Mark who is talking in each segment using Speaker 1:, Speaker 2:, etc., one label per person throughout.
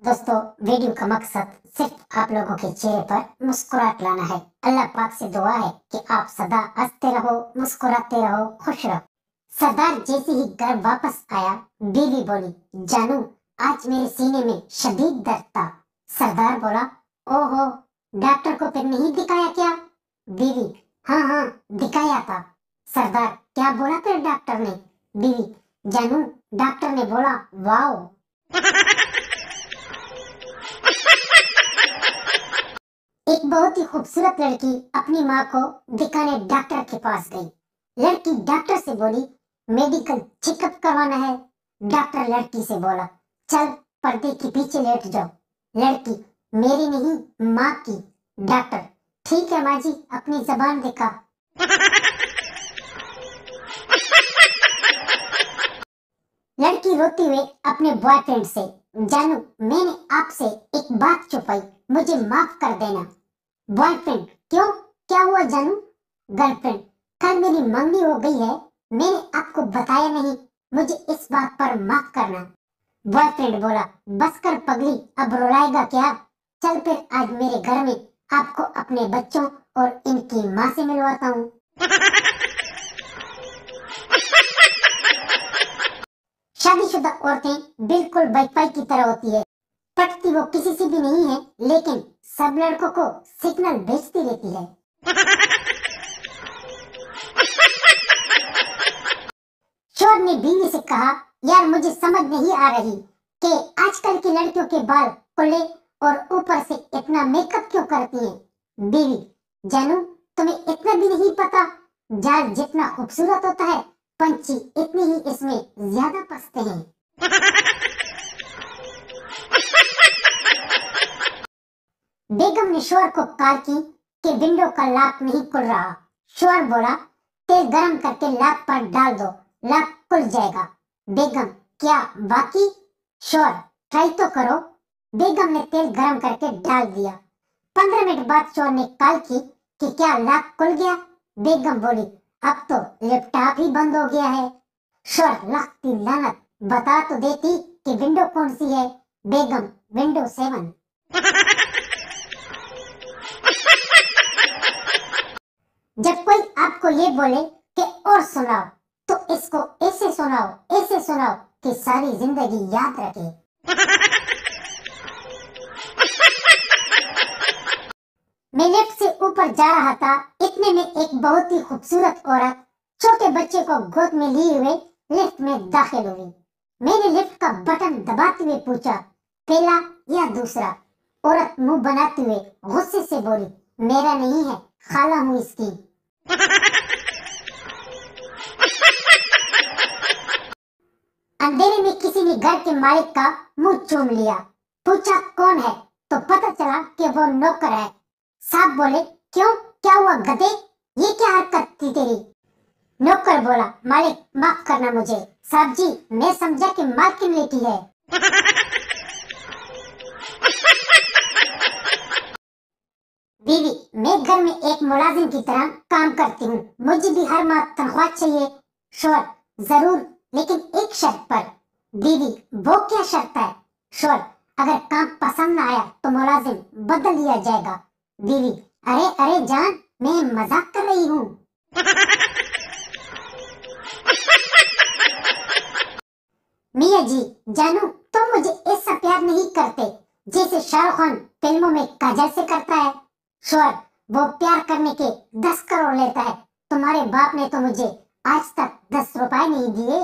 Speaker 1: दोस्तों, वीडियो का मकसद सिर्फ आप लोगों के चेहरे पर मुस्कुराहट लाना है। अल्लाह पाक से दुआ है कि आप सदा हंसते रहो, मुस्कुराते रहो, खुश रहो। सरदार जैसे ही घर वापस आया, बीवी बोली, जानू आज मेरे सीने में शदीद दर्द था। सरदार बोला, ओहो, डॉक्टर को फिर नहीं दिखाया क्या? बीवी, हाँ दिखाया था। सरदार, क्या बोला फिर डॉक्टर ने? बीवी, जानू डॉक्टर ने बोला, वाओ। एक बहुत ही खूबसूरत लड़की अपनी माँ को दिखाने डॉक्टर के पास गई। लड़की डॉक्टर से बोली, मेडिकल चेकअप करवाना है। डॉक्टर लड़की से बोला, चल पर्दे के पीछे लेट जाओ। लड़की, मेरी नहीं, माँ की। डॉक्टर, ठीक है माँ जी, अपनी जबान दिखा। लड़की रोते हुए अपने बॉयफ्रेंड से, जानू मैंने आपसे एक बात छुपाई, मुझे माफ कर देना। बॉयफ्रेंड, क्यों, क्या हुआ जानू? गर्लफ्रेंड, कल मेरी मंगनी हो गई है, मैंने आपको बताया नहीं, मुझे इस बात पर माफ करना। बॉयफ्रेंड बोला, बस कर पगली, अब रुलाएगा क्या? चल फिर आज मेरे घर में आपको अपने बच्चों और इनकी माँ से मिलवाता हूँ। शादीशुदा औरतें बिल्कुल वाईफाई की तरह होती है, पटती वो किसी से भी नहीं है, लेकिन सब लड़कों को सिग्नल भेजती रहती है। शोर ने बीवी से कहा, यार मुझे समझ नहीं आ रही कि आजकल की लड़कियों के बाल खुले और ऊपर से इतना मेकअप क्यों करती हैं? बीवी, जानू तुम्हें इतना भी नहीं पता, जाल जितना खूबसूरत होता है, पंछी इतने ही इसमें ज्यादा पसते हैं। बेगम ने शोर को कहा कि विंडो का लॉक नहीं खुल रहा। शोर बोला, तेल गरम करके लॉक पर डाल दो, लॉक खुल जाएगा। बेगम, क्या बाकी? शोर, ट्राई तो करो। बेगम ने तेल गरम करके डाल दिया। 15 मिनट बाद शोर ने कॉल की कि क्या लॉक खुल गया? बेगम बोली, अब तो लैपटॉप ही बंद हो गया है। शोर, लगती लानत, बता तो देती कि विंडो कौन सी है। बेगम, विंडो 7। जब कोई आपको ये बोले कि और सुनाओ, तो इसको ऐसे सुनाओ कि सारी जिंदगी याद रखे। मैं लिफ्ट से ऊपर जा रहा था, इतने में एक बहुत ही खूबसूरत औरत छोटे बच्चे को गोद में लिए हुए लिफ्ट में दाखिल हुई। मैंने लिफ्ट का बटन दबाते हुए पूछा, पहला या दूसरा? औरत मुंह बनाते हुए गुस्से से बोली, मेरा नहीं है, खाला हूँ इसकी। अंधेरे में किसी ने घर के मालिक का मुंह चूम लिया। पूछा कौन है, तो पता चला कि वो नौकर है। साहब बोले, क्यों, क्या हुआ गधे, ये क्या हरकत थी तेरी? नौकर बोला, मालिक माफ करना मुझे, साहब जी मैं समझा कि मालकिन लेटी है। बीवी, मैं घर में एक मुलाजिम की तरह काम करती हूँ, मुझे भी हर माह तनख्वाह चाहिए। शोर, जरूर, लेकिन एक शर्त पर। बीवी, वो क्या शर्त है? शोर, अगर काम पसंद न आया तो मुलाजिम बदल दिया जाएगा। बीवी, अरे जान, मैं मजाक कर रही हूँ। मियाँ जी, जानू तुम मुझे ऐसा प्यार नहीं करते जैसे शाहरुख खान फिल्मों में काजल से करता है। शोर, वो प्यार करने के 10 करोड़ लेता है, तुम्हारे बाप ने तो मुझे आज तक 10 रुपए नहीं दिए।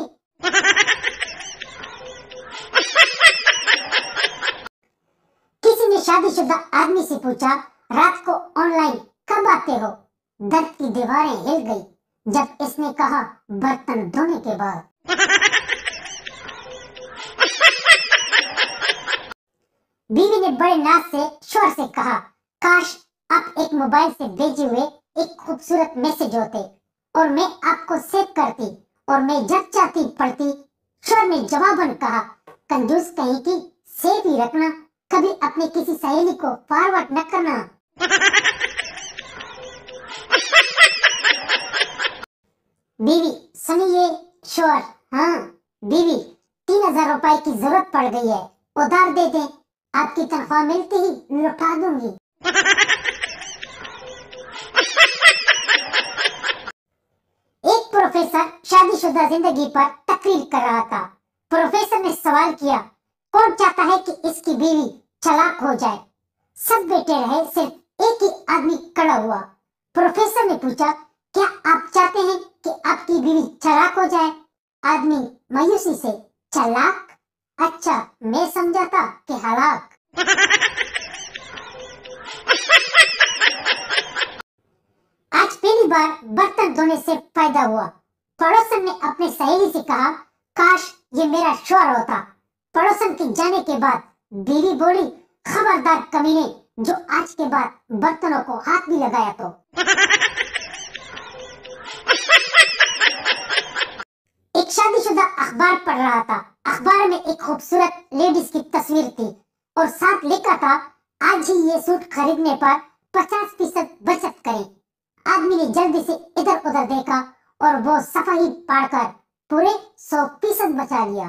Speaker 1: किसी ने शादीशुदा आदमी से पूछा, रात को ऑनलाइन कब आते हो? दर्द की दीवारें हिल गई जब इसने कहा, बर्तन धोने के बाद। बीवी ने बड़े नाज से शोर से कहा, काश आप एक मोबाइल से भेजे हुए एक खूबसूरत मैसेज होते और मैं आपको सेव करती और मैं जब चाहती पढ़ती। शोर ने जवाबन कहा, कंजूस कहीं की, सेव ही रखना, कभी अपने किसी सहेली को फॉरवर्ड न करना। बीवी, सुनिए। शोर, हाँ। बीवी, 3000 रुपए की जरूरत पड़ गई है, उधार दे दें। आपकी तनख्वाह मिलते ही लौटा दूंगी। एक प्रोफेसर शादीशुदा जिंदगी पर तकरीर कर रहा था। प्रोफेसर ने सवाल किया, कौन चाहता है कि इसकी बीवी चालाक हो जाए? सब बैठे रहे, सिर्फ एक ही आदमी खड़ा हुआ। प्रोफेसर ने पूछा, क्या आप चाहते हैं कि आपकी बीवी चालाक हो जाए? आदमी मायूसी से, चालाक? अच्छा, मैं समझा था कि हलाक। आज पहली बार बर्तन धोने से फायदा हुआ। पड़ोसन ने अपने सहेली से कहा, काश ये मेरा शौहर होता। पड़ोसन के जाने के बाद बीवी बोली, खबरदार कमीने, जो आज के बाद बर्तनों को हाथ भी लगाया तो। एक शादीशुदा अखबार पढ़ रहा था। अखबार में एक खूबसूरत लेडीज की तस्वीर थी और साथ लिखा था, आज ही ये सूट खरीदने पर 50% बचत करें। आदमी ने जल्दी से इधर उधर देखा और वो सफा ही पाड़कर पूरे 100% बचा लिया।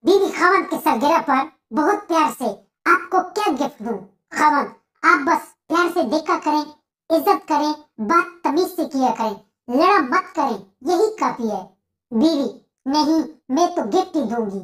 Speaker 1: बीवी खावंद के सरगिरा पर बहुत प्यार से, आपको क्या गिफ्ट दूं? खावंद, आप बस प्यार से देखा करें, इज्जत करें, बात तमीज से किया करें, लड़ा मत करें, यही काफी है। बीवी, नहीं, मैं तो गिफ्ट ही दूंगी।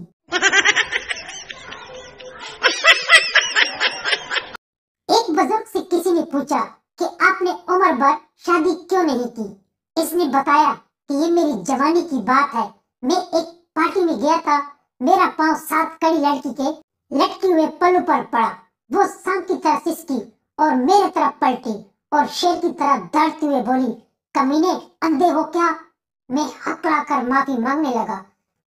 Speaker 1: एक बुजुर्ग से किसी ने पूछा कि आपने उम्र भर शादी क्यों नहीं की? इसने बताया कि ये मेरी जवानी की बात है। मैं एक पार्टी में गया था, मेरा पांव 7 कड़ी लड़की के लटके हुए पल्लू पर पड़ा। वो सांप की तरह सिसकी और मेरे तरफ पलटी और शेर की तरह दौड़ते हुए बोली, कमीने, अंधे हो क्या? मैं हकलाकर माफी मांगने लगा।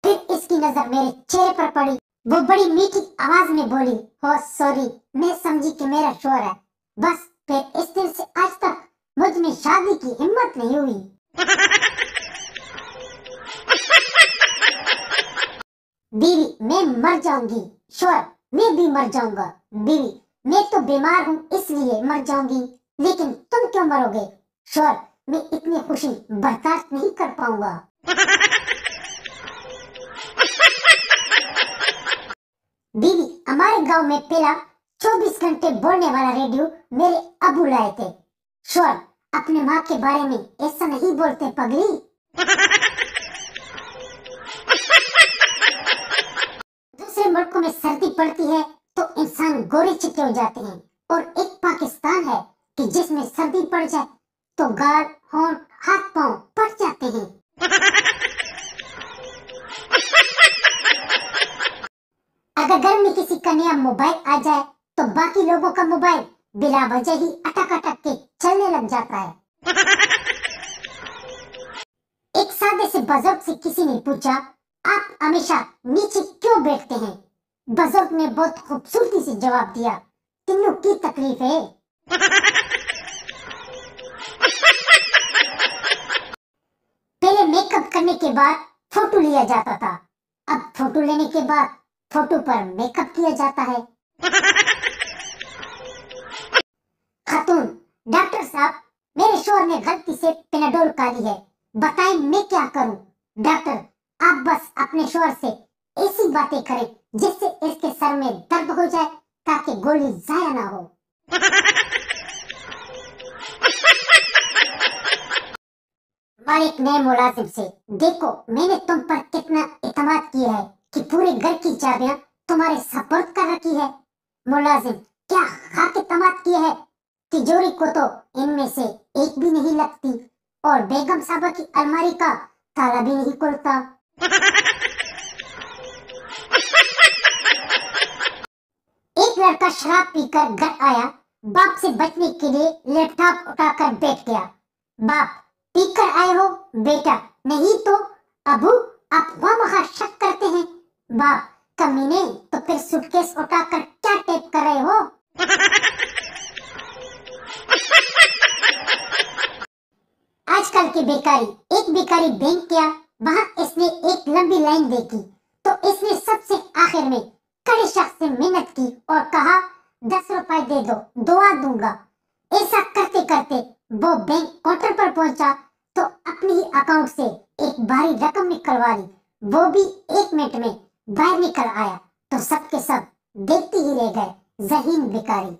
Speaker 1: फिर इसकी नजर मेरे चेहरे पर पड़ी। वो बड़ी मीठी आवाज में बोली, हो सॉरी, मैं समझी कि मेरा शौहर है। बस फिर इस दिन से आज तक मुझ में शादी की हिम्मत नहीं हुई। बीवी, मैं मर जाऊंगी। शौहर, मैं भी मर जाऊंगा। बीवी, मैं तो बीमार हूँ इसलिए मर जाऊंगी, लेकिन तुम क्यों मरोगे? शौहर, मैं इतनी खुशी बर्दाश्त नहीं कर पाऊंगा। बीवी, हमारे गांव में पहला 24 घंटे बोलने वाला रेडियो मेरे अबू लाए थे। शौहर, अपने माँ के बारे में ऐसा नहीं बोलते पगली। दूसरे मुल्कों में सर्दी पड़ती है तो इंसान गोरे चिट्टे हो जाते हैं, और एक पाकिस्तान है कि जिसमें सर्दी पड़ जाए तो गाल, होंठ, हाथ पांव फट जाते हैं। अगर घर में किसी का नया मोबाइल आ जाए तो बाकी लोगों का मोबाइल बिना वजह ही अटक अटक के चलने लग जाता है। एक सादे से बुजुर्ग से किसी ने पूछा, आप हमेशा नीचे क्यों बैठते हैं? बुजुर्ग ने बहुत खूबसूरती से जवाब दिया, तीनों की तकलीफ है। पहले मेकअप करने के बाद फोटो लिया जाता था, अब फोटो लेने के बाद फोटो पर मेकअप किया जाता है। खातून, डॉक्टर साहब, मेरे शौहर ने गलती से पेनाडोल खा ली है, बताएं मैं क्या करूं? डॉक्टर, आप बस अपने शौहर से ऐसी बातें करें जिससे इसके सर में दर्द हो जाए ताकि गोली जाया ना हो। मालिक ने मुलाजिम से, देखो मैंने तुम पर कितना इत्मीनान किया है कि पूरे घर की चाबियां तुम्हारे सपुर्द कर रखी है। मुलाजिम, क्या खाक इत्मीनान किया है? तिजोरी को तो इनमें से एक भी नहीं लगती और बेगम साहबा की अलमारी का ताला भी नहीं खुलता। एक लड़का शराब पीकर घर आया, बाप से बचने के लिए लैपटॉप उठाकर बैठ गया। बाप, पीकर आए हो? बेटा, नहीं तो। अबू, आप खामखा शक करते हैं। बाप, कमीने, तो फिर सूटकेस उठाकर क्या टेप कर रहे हो? आजकल की बेकारी। एक बेकारी बैंक गया, वहां इसने एक लंबी लाइन देखी तो इसने सबसे आखिर में कड़े शख्स से मिन्नत की और कहा, 10 रुपए दे दो, दुआ दूंगा। ऐसा करते करते वो बैंक काउंटर पर पहुंचा तो अपने ही अकाउंट से एक भारी रकम निकलवा ली। वो भी 1 मिनट में बाहर निकल आया तो सबके सब देखते ही रह गए, ज़हीन भिखारी।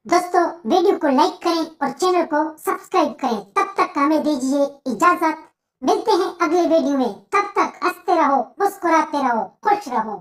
Speaker 1: दोस्तों वीडियो को लाइक करें और चैनल को सब्सक्राइब करें। तब तक हमें दीजिए इजाजत। मिलते हैं अगले वीडियो में। तब तक हंसते रहो, मुस्कुराते रहो, खुश रहो।